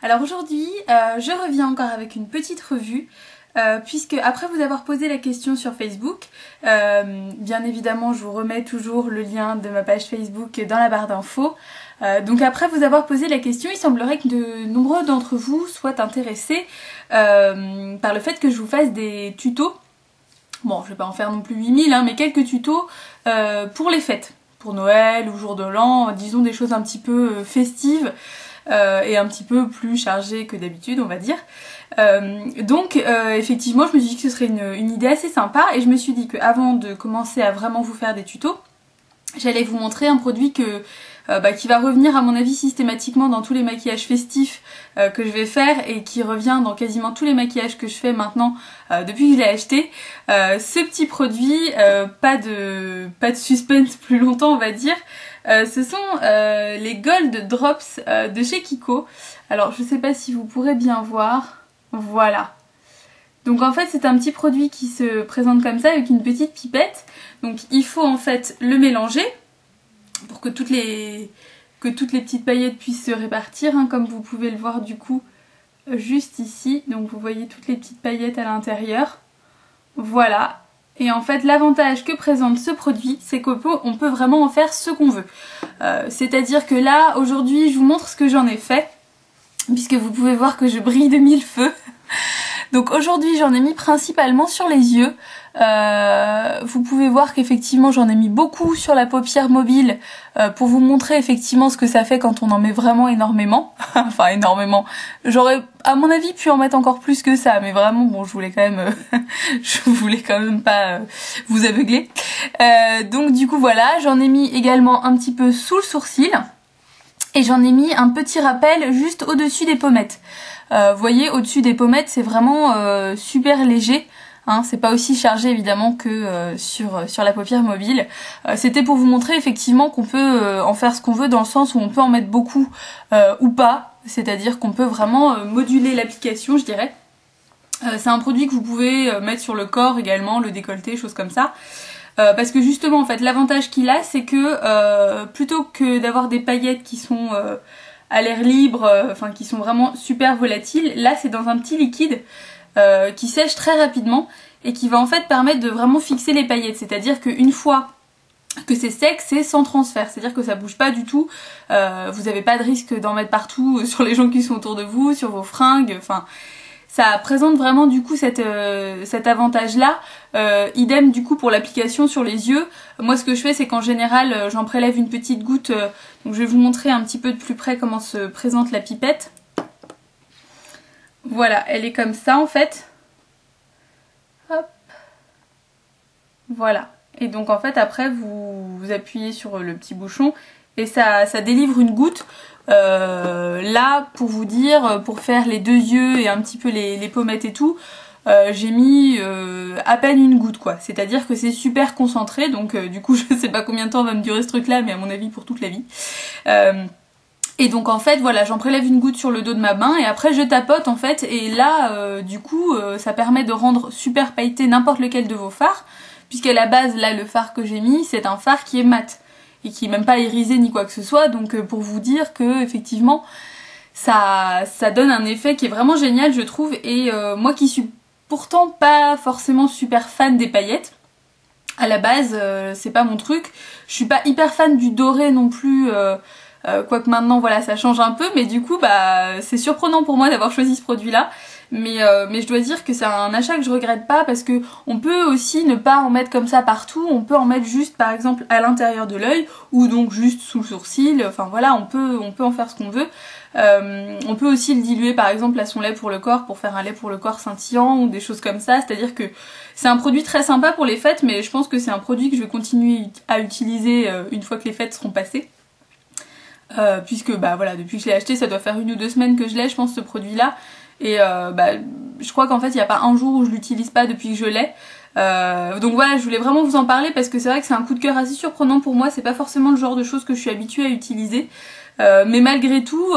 Alors aujourd'hui, je reviens encore avec une petite revue, puisque après vous avoir posé la question sur Facebook, bien évidemment je vous remets toujours le lien de ma page Facebook dans la barre d'infos. Donc après vous avoir posé la question, il semblerait que de nombreux d'entre vous soient intéressés par le fait que je vous fasse des tutos. Bon, je vais pas en faire non plus 8000, hein, mais quelques tutos pour les fêtes, pour Noël ou jour de l'an, disons des choses un petit peu festives. Et un petit peu plus chargé que d'habitude, on va dire. Donc effectivement je me suis dit que ce serait une idée assez sympa, et je me suis dit qu'avant de commencer à vraiment vous faire des tutos, j'allais vous montrer un produit qui va revenir à mon avis systématiquement dans tous les maquillages festifs que je vais faire, et qui revient dans quasiment tous les maquillages que je fais maintenant depuis que je l'ai acheté. Ce petit produit, pas de suspense plus longtemps on va dire. Ce sont les Gold Drops de chez Kiko. Alors je sais pas si vous pourrez bien voir. Voilà. Donc en fait c'est un petit produit qui se présente comme ça avec une petite pipette. Donc il faut en fait le mélanger pour que toutes les petites paillettes puissent se répartir, hein, comme vous pouvez le voir du coup juste ici. Donc vous voyez toutes les petites paillettes à l'intérieur. Voilà. Et en fait l'avantage que présente ce produit, c'est qu'on peut vraiment en faire ce qu'on veut. C'est-à-dire que là aujourd'hui je vous montre ce que j'en ai fait, puisque vous pouvez voir que je brille de mille feux. Donc aujourd'hui j'en ai mis principalement sur les yeux. Vous pouvez voir qu'effectivement j'en ai mis beaucoup sur la paupière mobile pour vous montrer effectivement ce que ça fait quand on en met vraiment énormément. Enfin énormément. J'aurais à mon avis pu en mettre encore plus que ça, mais vraiment bon je voulais quand même pas vous aveugler. Donc du coup voilà, j'en ai mis également un petit peu sous le sourcil. Et j'en ai mis un petit rappel juste au-dessus des pommettes. Vous voyez, au-dessus des pommettes, c'est vraiment super léger. Hein, c'est pas aussi chargé évidemment que sur la paupière mobile. C'était pour vous montrer effectivement qu'on peut en faire ce qu'on veut, dans le sens où on peut en mettre beaucoup ou pas. C'est-à-dire qu'on peut vraiment moduler l'application, je dirais. C'est un produit que vous pouvez mettre sur le corps également, le décolleté, choses comme ça. Parce que justement en fait l'avantage qu'il a, c'est que plutôt que d'avoir des paillettes qui sont à l'air libre, enfin qui sont vraiment super volatiles, là c'est dans un petit liquide qui sèche très rapidement et qui va en fait permettre de vraiment fixer les paillettes. C'est-à-dire qu'une fois que c'est sec, c'est sans transfert, c'est-à-dire que ça bouge pas du tout, vous n'avez pas de risque d'en mettre partout sur les gens qui sont autour de vous, sur vos fringues, enfin... Ça présente vraiment du coup cet avantage-là. Idem du coup pour l'application sur les yeux. Moi ce que je fais, c'est qu'en général j'en prélève une petite goutte. Donc je vais vous montrer un petit peu de plus près comment se présente la pipette. Voilà, elle est comme ça en fait. Hop. Voilà. Et donc en fait après vous appuyez sur le petit bouchon et ça délivre une goutte. Là pour vous dire, pour faire les deux yeux et un petit peu les pommettes et tout, j'ai mis à peine une goutte quoi, c'est à dire que c'est super concentré, donc du coup je sais pas combien de temps va me durer ce truc là, mais à mon avis pour toute la vie. Et donc en fait voilà, j'en prélève une goutte sur le dos de ma main et après je tapote en fait, et là du coup ça permet de rendre super pailleté n'importe lequel de vos fards, puisqu'à la base là le fard que j'ai mis c'est un fard qui est mat et qui est même pas irisé ni quoi que ce soit, donc pour vous dire que effectivement ça donne un effet qui est vraiment génial je trouve. Et moi qui suis pourtant pas forcément super fan des paillettes, à la base c'est pas mon truc, je suis pas hyper fan du doré non plus, quoique maintenant voilà ça change un peu, mais du coup bah c'est surprenant pour moi d'avoir choisi ce produit là. Mais je dois dire que c'est un achat que je regrette pas, parce que on peut aussi ne pas en mettre comme ça partout, on peut en mettre juste par exemple à l'intérieur de l'œil ou donc juste sous le sourcil, enfin voilà, on peut en faire ce qu'on veut. On peut aussi le diluer par exemple à son lait pour le corps, pour faire un lait pour le corps scintillant ou des choses comme ça, c'est-à-dire que c'est un produit très sympa pour les fêtes, mais je pense que c'est un produit que je vais continuer à utiliser une fois que les fêtes seront passées. Puisque bah voilà, depuis que je l'ai acheté, ça doit faire 1 ou 2 semaines que je l'ai, je pense, ce produit là. Et je crois qu'en fait il n'y a pas un jour où je l'utilise pas depuis que je l'ai. Donc voilà, je voulais vraiment vous en parler parce que c'est vrai que c'est un coup de cœur assez surprenant pour moi, c'est pas forcément le genre de choses que je suis habituée à utiliser. Mais malgré tout,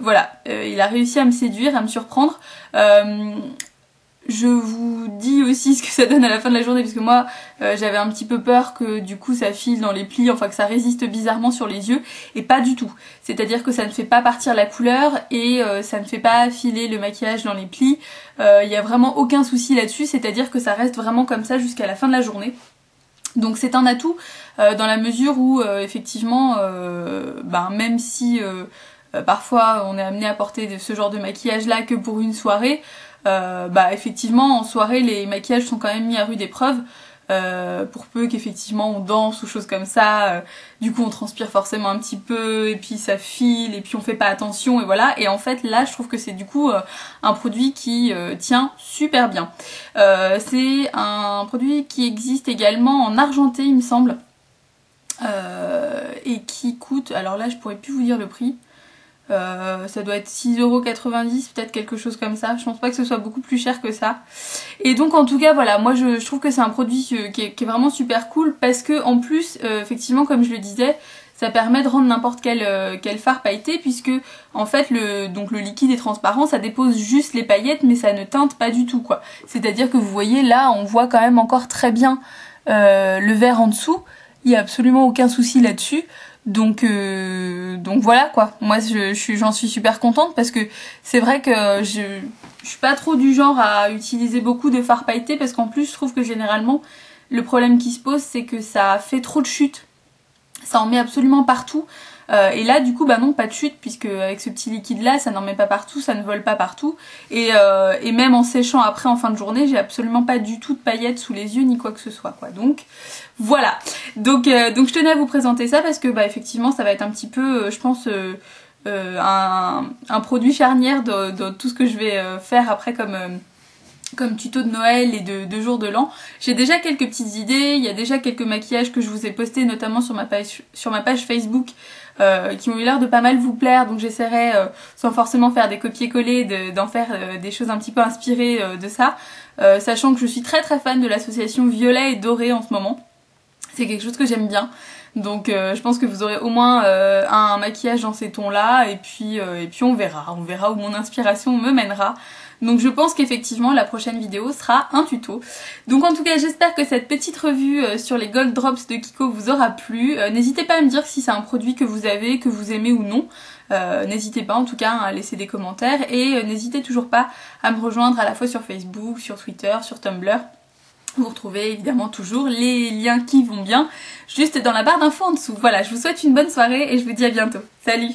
voilà, il a réussi à me séduire, à me surprendre. Je vous dis vu aussi ce que ça donne à la fin de la journée, parce que moi j'avais un petit peu peur que du coup ça file dans les plis, enfin que ça résiste bizarrement sur les yeux, et pas du tout. C'est-à-dire que ça ne fait pas partir la couleur et ça ne fait pas filer le maquillage dans les plis. Il n'y a vraiment aucun souci là-dessus, c'est-à-dire que ça reste vraiment comme ça jusqu'à la fin de la journée. Donc c'est un atout dans la mesure où effectivement même si parfois on est amené à porter ce genre de maquillage là que pour une soirée, effectivement en soirée les maquillages sont quand même mis à rude épreuve. Pour peu qu'effectivement on danse ou choses comme ça, du coup on transpire forcément un petit peu et puis ça file et puis on fait pas attention et voilà. Et en fait là je trouve que c'est du coup un produit qui tient super bien. C'est un produit qui existe également en argenté il me semble, et qui coûte, alors là je pourrais plus vous dire le prix, ça doit être 6,90 €, peut-être quelque chose comme ça. Je pense pas que ce soit beaucoup plus cher que ça. Et donc en tout cas voilà, moi je trouve que c'est un produit qui est vraiment super cool parce que en plus effectivement comme je le disais, ça permet de rendre n'importe quel fard pailleté, puisque en fait le liquide est transparent, ça dépose juste les paillettes mais ça ne teinte pas du tout quoi. C'est-à-dire que vous voyez là on voit quand même encore très bien le vert en dessous, il n'y a absolument aucun souci là-dessus. Donc voilà quoi, moi j'en suis super contente parce que c'est vrai que je suis pas trop du genre à utiliser beaucoup de fard pailleté, parce qu'en plus je trouve que généralement le problème qui se pose c'est que ça fait trop de chutes, ça en met absolument partout. Et là du coup non, pas de chute, puisque avec ce petit liquide là ça n'en met pas partout, ça ne vole pas partout, et même en séchant après en fin de journée j'ai absolument pas du tout de paillettes sous les yeux ni quoi que ce soit quoi. Donc voilà, donc je tenais à vous présenter ça parce que effectivement ça va être un petit peu je pense un produit charnière de tout ce que je vais faire après comme tuto de Noël et de jour de l'an. J'ai déjà quelques petites idées, il y a déjà quelques maquillages que je vous ai postés notamment sur ma page Facebook qui ont eu l'air de pas mal vous plaire, donc j'essaierai sans forcément faire des copier-coller d'en faire des choses un petit peu inspirées de ça, sachant que je suis très très fan de l'association violet et doré en ce moment. C'est quelque chose que j'aime bien, donc je pense que vous aurez au moins un maquillage dans ces tons là, et puis on verra où mon inspiration me mènera. Donc je pense qu'effectivement la prochaine vidéo sera un tuto. Donc en tout cas j'espère que cette petite revue sur les Gold Drops de Kiko vous aura plu. N'hésitez pas à me dire si c'est un produit que vous avez, que vous aimez ou non. N'hésitez pas en tout cas à laisser des commentaires, et n'hésitez toujours pas à me rejoindre à la fois sur Facebook, sur Twitter, sur Tumblr. Vous retrouvez évidemment toujours les liens qui vont bien juste dans la barre d'infos en dessous. Voilà, je vous souhaite une bonne soirée et je vous dis à bientôt. Salut!